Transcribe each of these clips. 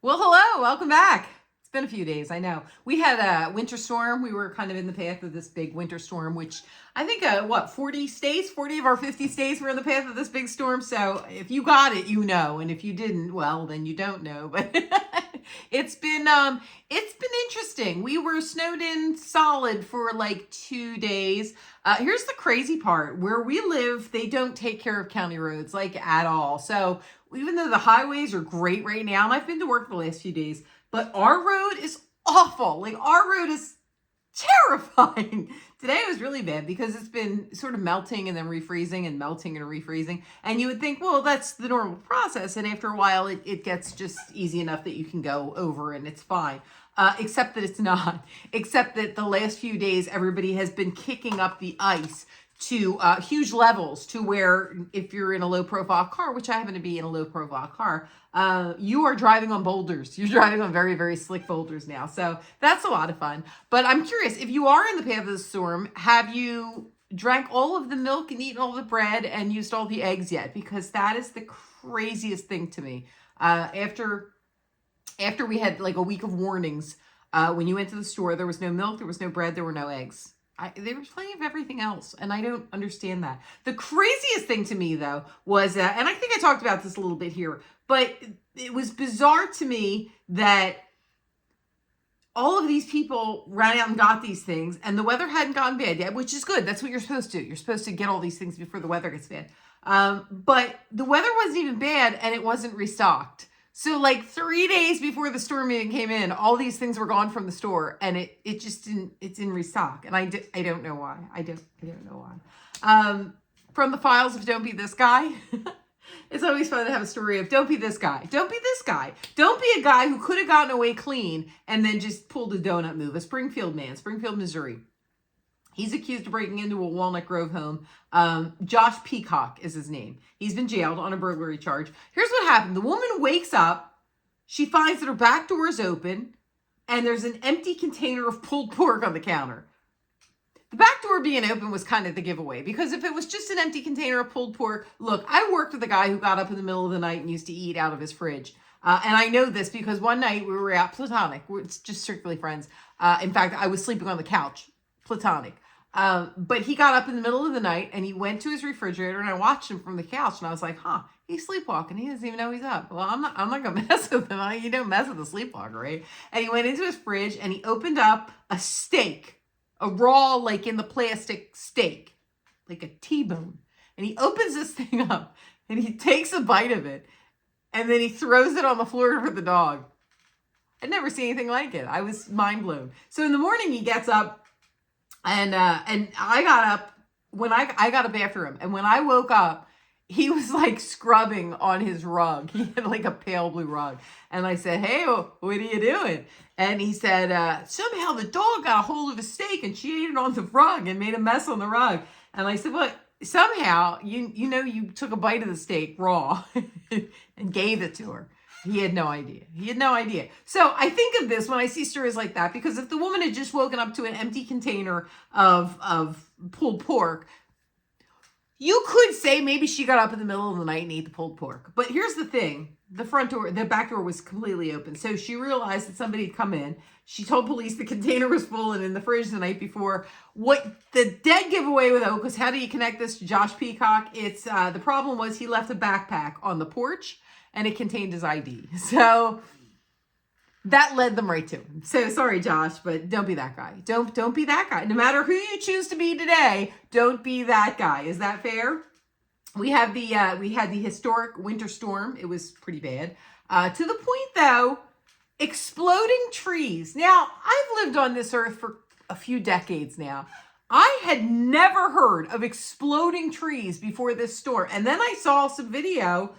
Well, hello, welcome back. It's been a few days, I know. We had a winter storm. We were kind of in the path of this big winter storm, which I think, 40 states, 40 of our 50 states were in the path of this big storm. So if you got it, you know. And if you didn't, well, then you don't know. But it's been interesting. We were snowed in solid for like 2 days. Here's the crazy part. Where we live, they don't take care of county roads like at all. So even though the highways are great right now, and I've been to work the last few days, but our road is awful. Like our road is terrifying. Today it was really bad because it's been sort of melting and then refreezing and melting and refreezing. And you would think, well, that's the normal process. And after a while, it gets just easy enough that you can go over and it's fine. Except that it's not. Except that the last few days, everybody has been kicking up the ice to huge levels to where if you're in a low profile car, which I happen to be in a low profile car, you are driving on boulders. You're driving on very, very slick boulders now. So that's a lot of fun. But I'm curious, if you are in the path of the storm, have you drank all of the milk and eaten all the bread and used all the eggs yet? Because that is the craziest thing to me. After we had like a week of warnings, when you went to the store, there was no milk, there was no bread, there were no eggs. There was plenty of everything else, and I don't understand that. The craziest thing to me, though, was, and I think I talked about this a little bit here, but it was bizarre to me that all of these people ran out and got these things, and the weather hadn't gotten bad yet, which is good. That's what you're supposed to do. You're supposed to get all these things before the weather gets bad. But the weather wasn't even bad, and it wasn't restocked. So like 3 days before the storm even came in, all these things were gone from the store, and it just didn't. It's in restock, and I don't know why. I don't know why. From the files of Don't Be This Guy, it's always fun to have a story of don't be this guy. Don't be this guy. Don't be a guy who could have gotten away clean and then just pulled a donut move. A Springfield man, Springfield, Missouri. He's accused of breaking into a Walnut Grove home. Josh Peacock is his name. He's been jailed on a burglary charge. Here's what happened. The woman wakes up. She finds that her back door is open, and there's an empty container of pulled pork on the counter. The back door being open was kind of the giveaway, because if it was just an empty container of pulled pork, look, I worked with a guy who got up in the middle of the night and used to eat out of his fridge. And I know this because one night we were out platonic. It's just strictly friends. In fact, I was sleeping on the couch, platonic. But he got up in the middle of the night and he went to his refrigerator, and I watched him from the couch, and I was like, he's sleepwalking. He doesn't even know he's up. Well, I'm not gonna mess with him. You don't mess with a sleepwalker, right? And he went into his fridge and he opened up a steak, a raw, like in the plastic steak, like a T-bone. And he opens this thing up and he takes a bite of it, and then he throws it on the floor for the dog. I'd never seen anything like it. I was mind blown. So in the morning he gets up, and I got up when I got up after him. And when I woke up, he was like scrubbing on his rug. He had like a pale blue rug. And I said, hey, what are you doing? And he said, somehow the dog got a hold of a steak and she ate it on the rug and made a mess on the rug. And I said, well, somehow, you took a bite of the steak raw and gave it to her. He had no idea. He had no idea. So I think of this when I see stories like that, because if the woman had just woken up to an empty container of pulled pork, you could say maybe she got up in the middle of the night and ate the pulled pork. But here's the thing. The back door was completely open. So she realized that somebody had come in. She told police the container was full and in the fridge the night before. What the dead giveaway with because how do you connect this to Josh Peacock? It's the problem was he left a backpack on the porch, and it contained his ID. So that led them right to him. So sorry, Josh, but don't be that guy. Don't be that guy. No matter who you choose to be today, don't be that guy. Is that fair? We had the historic winter storm. It was pretty bad. To the point, though, exploding trees. Now, I've lived on this earth for a few decades now. I had never heard of exploding trees before this storm. And then I saw some video.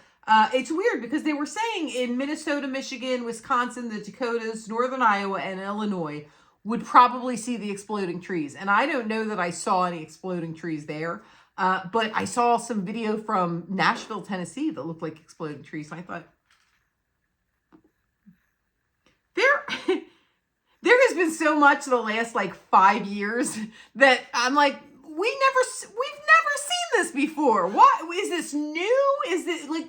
It's weird because they were saying in Minnesota, Michigan, Wisconsin, the Dakotas, Northern Iowa, and Illinois would probably see the exploding trees. And I don't know that I saw any exploding trees there. But I saw some video from Nashville, Tennessee that looked like exploding trees. And I thought, there has been so much the last like 5 years that I'm like, we've never seen this before. What is this new? Is it like,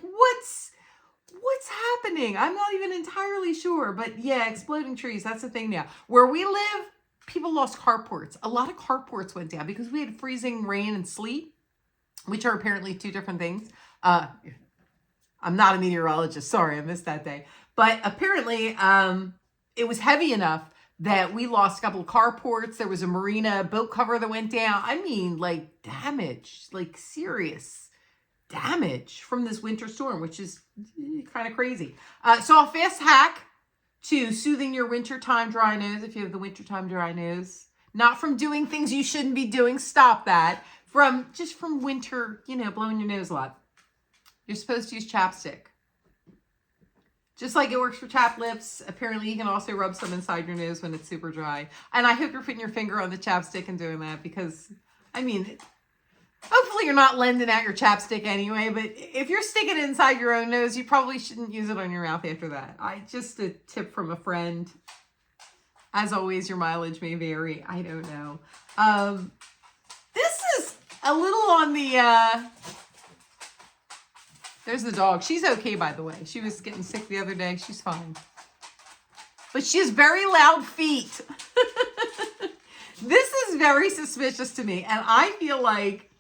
What's happening? I'm not even entirely sure. But yeah, exploding trees, that's the thing now. Where we live, people lost carports. A lot of carports went down because we had freezing rain and sleet, which are apparently two different things. I'm not a meteorologist. Sorry, I missed that day. But apparently it was heavy enough that we lost a couple of carports. There was a marina boat cover that went down. I mean, like damage, like serious damage from this winter storm, which is kind of crazy. So a fast hack to soothing your wintertime dry nose, if you have the wintertime dry nose, not from doing things you shouldn't be doing, stop that, from winter, blowing your nose a lot. You're supposed to use chapstick. Just like it works for chapped lips, apparently you can also rub some inside your nose when it's super dry. And I hope you're putting your finger on the chapstick and doing that because, I mean, hopefully you're not lending out your chapstick anyway, but if you're sticking it inside your own nose, you probably shouldn't use it on your mouth after that. Just a tip from a friend. As always, your mileage may vary. I don't know. This is a little on the... There's the dog. She's okay, by the way. She was getting sick the other day. She's fine. But she has very loud feet. This is very suspicious to me. And I feel like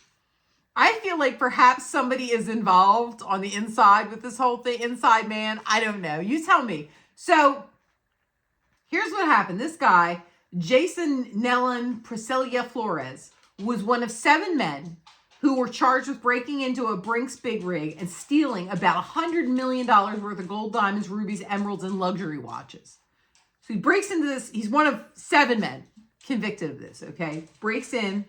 perhaps somebody is involved on the inside with this whole thing. Inside man. I don't know. You tell me. So here's what happened. This guy, Jason Nellan Priscilla Flores, was one of 7 men who were charged with breaking into a Brinks big rig and stealing about $100 million worth of gold, diamonds, rubies, emeralds, and luxury watches. So he breaks into this. He's one of 7 men convicted of this, okay? Breaks in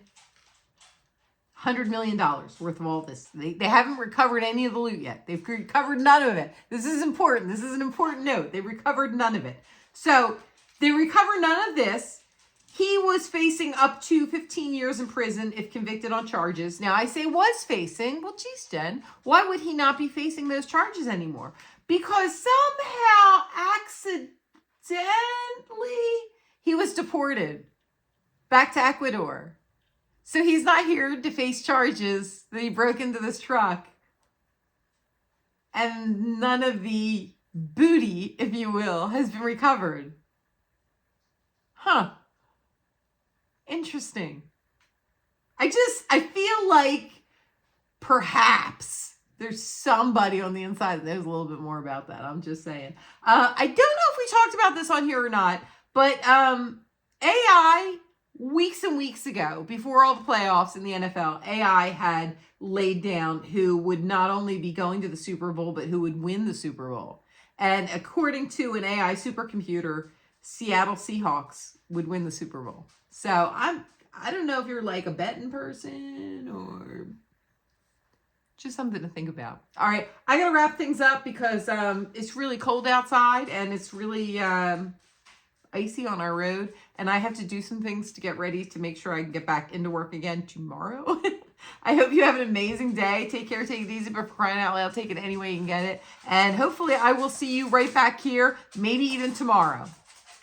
$100 million worth of all this. They haven't recovered any of the loot yet. They've recovered none of it. This is important. This is an important note. They recovered none of it. So they recovered none of this. He was facing up to 15 years in prison if convicted on charges. Now, I say was facing. Well, geez, Jen, why would he not be facing those charges anymore? Because somehow, accidentally, he was deported back to Ecuador. So he's not here to face charges that he broke into this truck. And none of the booty, if you will, has been recovered. Huh. Interesting. I feel like perhaps there's somebody on the inside that knows a little bit more about that. I'm just saying. I don't know if we talked about this on here or not, but AI, weeks and weeks ago, before all the playoffs in the NFL, AI had laid down who would not only be going to the Super Bowl, but who would win the Super Bowl. And according to an AI supercomputer, Seattle Seahawks would win the Super Bowl. So I don't know if you're like a betting person or just something to think about. All right, I gotta wrap things up because it's really cold outside and it's really icy on our road, and I have to do some things to get ready to make sure I can get back into work again tomorrow. I hope you have an amazing day. Take care, take it easy, but for crying out loud, take it any way you can get it. And hopefully I will see you right back here, maybe even tomorrow.